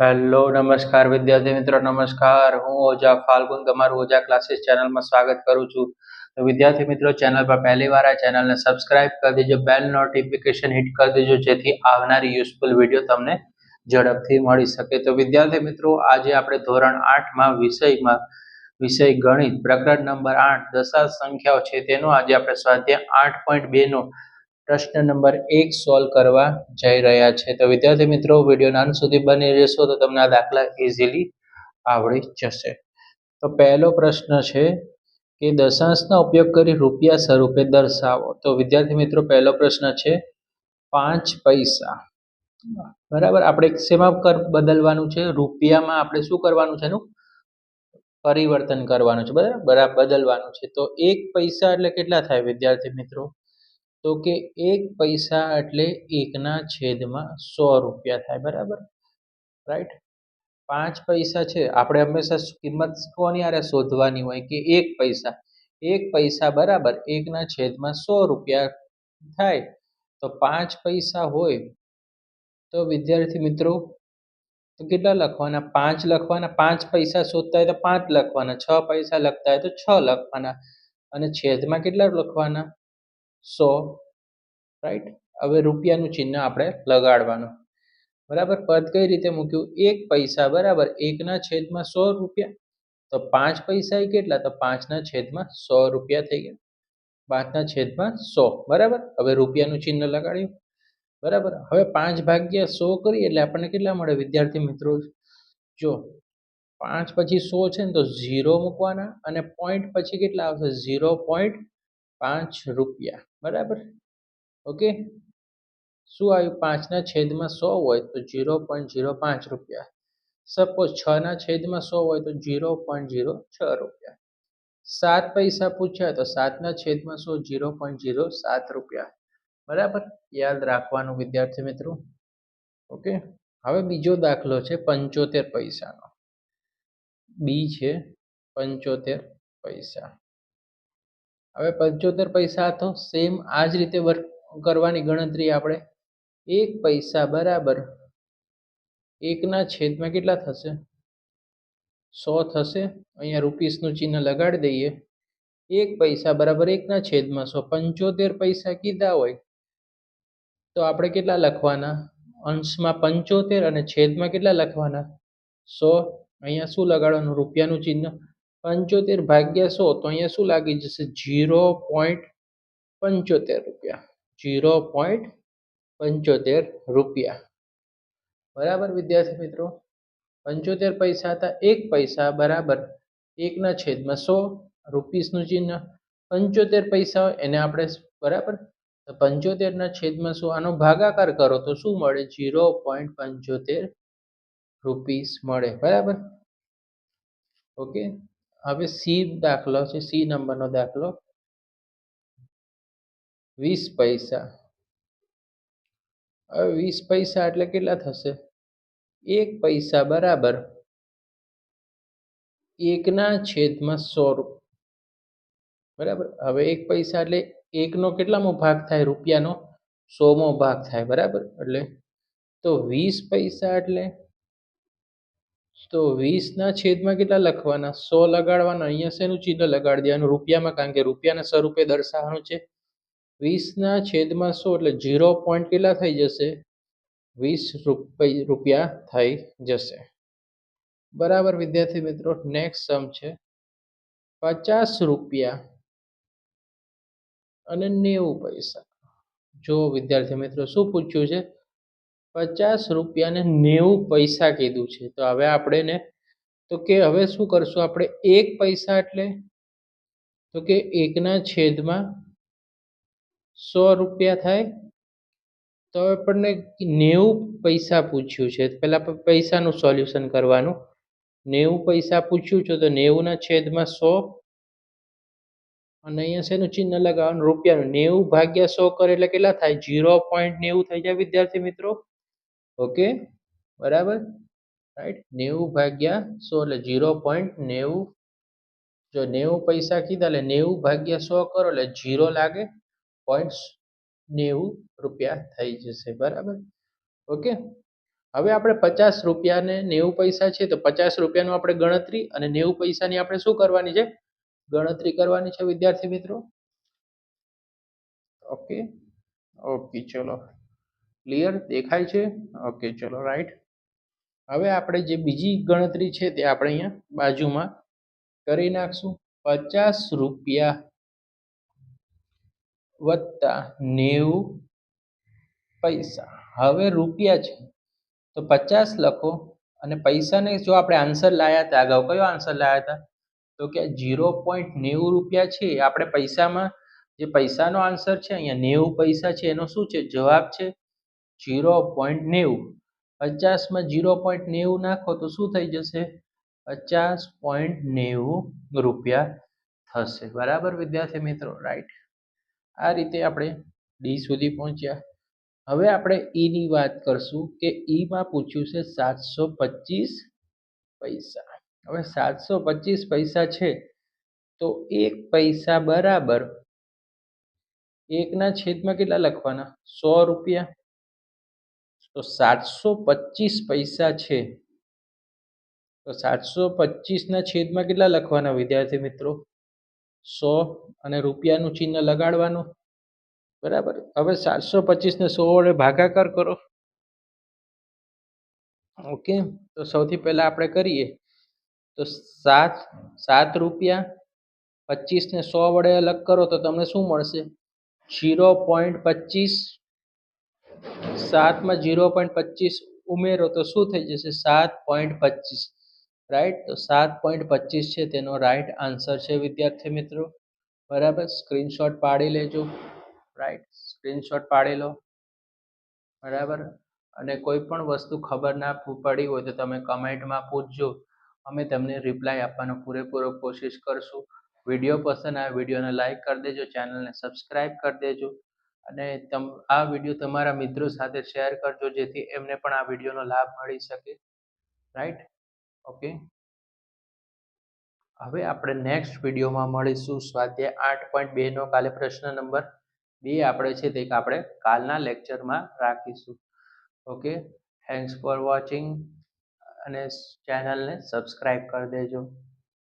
Hello નમસ્કાર વિદ્યાર્થી મિત્રો, નમસ્કાર. હું ઓઝા ફાલ્ગુન તમારું ઓઝા ક્લાસીસ ચેનલમાં સ્વાગત કરું છું. તો વિદ્યાર્થી મિત્રો, ચેનલ પર પહેલી વાર આ ચેનલને સબસ્ક્રાઇબ કરી દેજો, બેલ નોટિફિકેશન હિટ કરી દેજો, જેથી આવનારી યુઝફુલ વિડીયો તમને ઝડપથી મળી શકે. તો વિદ્યાર્થી મિત્રો, આજે આપણે ધોરણ 8માં વિષય ગણિત પ્રકરણ નંબર 8 દશાંશ સંખ્યાઓ છે તેનો આજે આપણે સ્વાધ્યાય 8.2 નો પ્રશ્ન નંબર 1 સોલ્વ કરવા જઈ રહ્યા છે. તો વિદ્યાર્થી મિત્રો, વિડીયોના અંત સુધી બની રહેશો તો તમને આ દાખલા ઇઝીલી આવડી જશે. તો પહેલો પ્રશ્ન છે કે દશાંશનો ઉપયોગ કરી રૂપિયા સ્વરૂપે દર્શાવો. તો વિદ્યાર્થી મિત્રો, પહેલો પ્રશ્ન છે 5 પૈસા. બરાબર, આપણે શેમાં બદલવાનું છે? રૂપિયામાં આપણે શું કરવાનું છે? એનું પરિવર્તન કરવાનું છે. બરાબર, બદલવાનું છે. તો 1 પૈસા એટલે કેટલા થાય વિદ્યાર્થી મિત્રો? તો કે 1 પૈસા એટલે 1/100 રૂપિયા થાય. બરાબર, રાઈટ. 5 પૈસા છે, આપણે હંમેશા કિંમત કોની આરે શોધવાની હોય કે 1 પૈસા. 1 પૈસા બરાબર 1/100 રૂપિયા થાય. તો 5 પૈસા હોય તો વિદ્યાર્થી મિત્રો તો કેટલા લખવાના? 5 લખવાના. 5 પૈસા શોધતા હોય તો 5 લખવાના. 6 પૈસા લખતા હોય તો 6 લખવાના. અને છેદમાં કેટલા લખવાના? 100. રાઈટ. હવે રૂપિયાનું ચિહ્ન આપણે લગાડવાનું. બરાબર, પદ કઈ રીતે મૂક્યું? 1 પૈસા બરાબર 1/100 રૂપિયા. તો 5 પૈસા એ કેટલા? તો 5/100 રૂપિયા થઈ ગયા. 5/100. બરાબર, હવે રૂપિયાનું ચિહ્ન લગાડ્યું. બરાબર, હવે 5/100 કરીએ એટલે આપણને કેટલા મળે વિદ્યાર્થી મિત્રો? જો 5 પછી 100 છે ને તો 0 મૂકવાના અને પોઈન્ટ પછી કેટલા આવશે? 0.5 રૂપિયા. બરાબર, ઓકે. શું આવ્યું? 5/100 હોય તો 0.05 રૂપિયા. સપોઝ 6/100 હોય તો 0.06 રૂપિયા. 7 પૈસા પૂછ્યા તો 7/100 0.07 રૂપિયા. બરાબર, યાદ રાખવાનું વિદ્યાર્થી મિત્રો. ઓકે. હવે બીજો દાખલો છે 75 પૈસાનો. બી છે 75 પૈસા. હવે 75 પૈસા તો સેમ આ જ રીતે કરવાની ગણતરી આપણે. 1 પૈસા બરાબર 1/100 કેટલા થશે? 100 થશે. અહીંયા રૂપીસનું ચિહ્ન લગાડી દઈએ. 1 પૈસા બરાબર 1/100. 75 પૈસા કીધા હોય તો આપણે કેટલા લખવાના? અંશમાં 75 અને છેદમાં કેટલા લખવાના? 100. અહીંયા શું લગાડવાનું? રૂપિયાનું ચિહ્ન. 75/100 તો અહીંયા શું લાગી જશે? 0.75 રૂપિયા. 0.75 રૂપિયા. બરાબર વિદ્યાર્થી મિત્રો, 75 પૈસા હતા. 1 પૈસા બરાબર 1/100 રૂપીસનું ચિહ્ન. 75 પૈસા હોય એને આપણે બરાબર 75/100 આનો ભાગાકાર કરો તો શું મળે? 0.75 રૂપીસ મળે. બરાબર, ઓકે. હવે સી દાખલો છે, સી નંબરનો દાખલો 20 પૈસા. હવે 20 પૈસા એટલે કેટલા થશે? 1 પૈસા બરાબર 1/100 રૂપિયા. બરાબર, હવે 1 પૈસા એટલે 1 નો કેટલામો ભાગ થાય? રૂપિયાનો 100મો ભાગ થાય. બરાબર, એટલે તો 20 પૈસા એટલે તો 20/100 કેટલા લખવાના? 100 લગાડવાના. અહીંયા શેનું ચિહ્ન લગાડી દેવાનું? રૂપિયામાં, કારણ કે રૂપિયાના સ્વરૂપે દર્શાવવાનું છે. 20/100 એટલે 0 પોઈન્ટ કેટલા થઈ જશે? 20 રૂપિયા થઈ જશે. બરાબર વિદ્યાર્થી મિત્રો, નેક્સ્ટ સમ છે 50 રૂપિયા અને 90 પૈસા. જો વિદ્યાર્થી મિત્રો, શું પૂછ્યું છે? 50 રૂપિયા અને 90 પૈસા કીધું છે. તો હવે આપણે તો કે હવે શું કરશું આપણે? 1 પૈસા એટલે તો કે 1/100 રૂપિયા થાય. તો આપણને 90 પૈસા પૂછ્યું છે. પહેલા પૈસાનું સોલ્યુશન કરવાનું. 90 પૈસા પૂછ્યું છે તો 90/100 અને અહીંયા શેનું ચિહ્ન લગાવવાનું? રૂપિયાનું. 90/100 કરે એટલે કેટલા થાય? 0.90 થઈ જાય વિદ્યાર્થી મિત્રો. ઓકે, બરાબર, રાઈટ. 90/100 એટલે 0.90. જો 90 પૈસા કીધા એટલે 90/100 કરો એટલે 0 લાગે. 0.90 રૂપિયા થઈ જશે. બરાબર, ઓકે. હવે આપણે 50 રૂપિયા ને 90 પૈસા છે તો 50 રૂપિયાનું આપણે ગણતરી અને 90 પૈસાની આપણે શું કરવાની છે? ગણતરી કરવાની છે વિદ્યાર્થી મિત્રો. ઓકે ઓકે ચલો ક્લિયર દેખાય છે? ઓકે ચલો રાઈટ. હવે આપણે જે બીજી ગણતરી છે તે આપણે અહીંયા બાજુમાં કરી નાખશું. 50 રૂપિયા વત્તા 90 પૈસા. હવે રૂપિયા છે તો 50 લખો અને પૈસાને જો આપણે આન્સર લાયા હતા અગાઉ કયો આન્સર લાયા હતા? તો કે 0.90 રૂપિયા છે આપણે પૈસામાં જે પૈસાનો આન્સર છે અહીંયા 90 પૈસા છે એનો શું છે? જવાબ છે 0.90. 50માં 0.90 નાખો તો શું થઈ જશે? 50.90 રૂપિયા થશે. બરાબર વિદ્યાર્થી મિત્રો રાઈટ. આ રીતે આપણે ડી સુધી પહોંચ્યા. હવે આપણે ઈ ની વાત કરશું કે ઈ માં પૂછ્યું છે 725 પૈસા. હવે 725 પૈસા છે તો 1 પૈસા બરાબર 1 ના છેદમાં કેટલા લખવાના? 100 રૂપિયા. તો 725 પૈસા છે તો 725 ના છેદમાં કેટલા લખવાના વિદ્યાર્થી મિત્રો? 100 અને રૂપિયાનું ચિહ્ન લગાડવાનું. બરાબર. હવે 725 ને 100 વડે ભાગાકાર કરો. ઓકે તો સૌથી પહેલા આપણે કરીએ તો 7 રૂપિયા 25 ને 100 વડે અલગ કરો તો તમને શું મળશે? 0.25. 7 માં 0.25 ઉમેરો તો શું થઈ જશે? 7.25. રાઈટ. તો 7.25 છે તેનો રાઈટ આન્સર છે વિદ્યાર્થી મિત્રો. બરાબર. સ્ક્રીનશોટ પાડી લેજો. રાઈટ. સ્ક્રીનશોટ પાડી લો. બરાબર. અને કોઈ પણ વસ્તુ ખબર ના પડી હોય તો તમે કમેન્ટમાં પૂછજો. અમે તમને રિપ્લાય આપવાનો પૂરેપૂરો કોશિશ કરશું. વિડીયો પસંદ આવે વિડીયોને લાઈક કરી દેજો, ચેનલને સબસ્ક્રાઈબ કરી દેજો અને આ વિડીયો તમારા મિત્રો સાથે શેર કરજો જેથી એમને પણ આ વિડીયોનો લાભ મળી શકે. રાઈટ. ઓકે. હવે આપણે નેક્સ્ટ વિડીયોમાં મળીશું સ્વાધ્યાય 8.2 નો કાલે પ્રશ્ન નંબર 2 આપણે છે તે આપણે કાલના લેક્ચરમાં રાખીશું. ઓકે. થેન્ક્સ ફોર વોચિંગ અને ચેનલને સબસ્ક્રાઈબ કરી દેજો.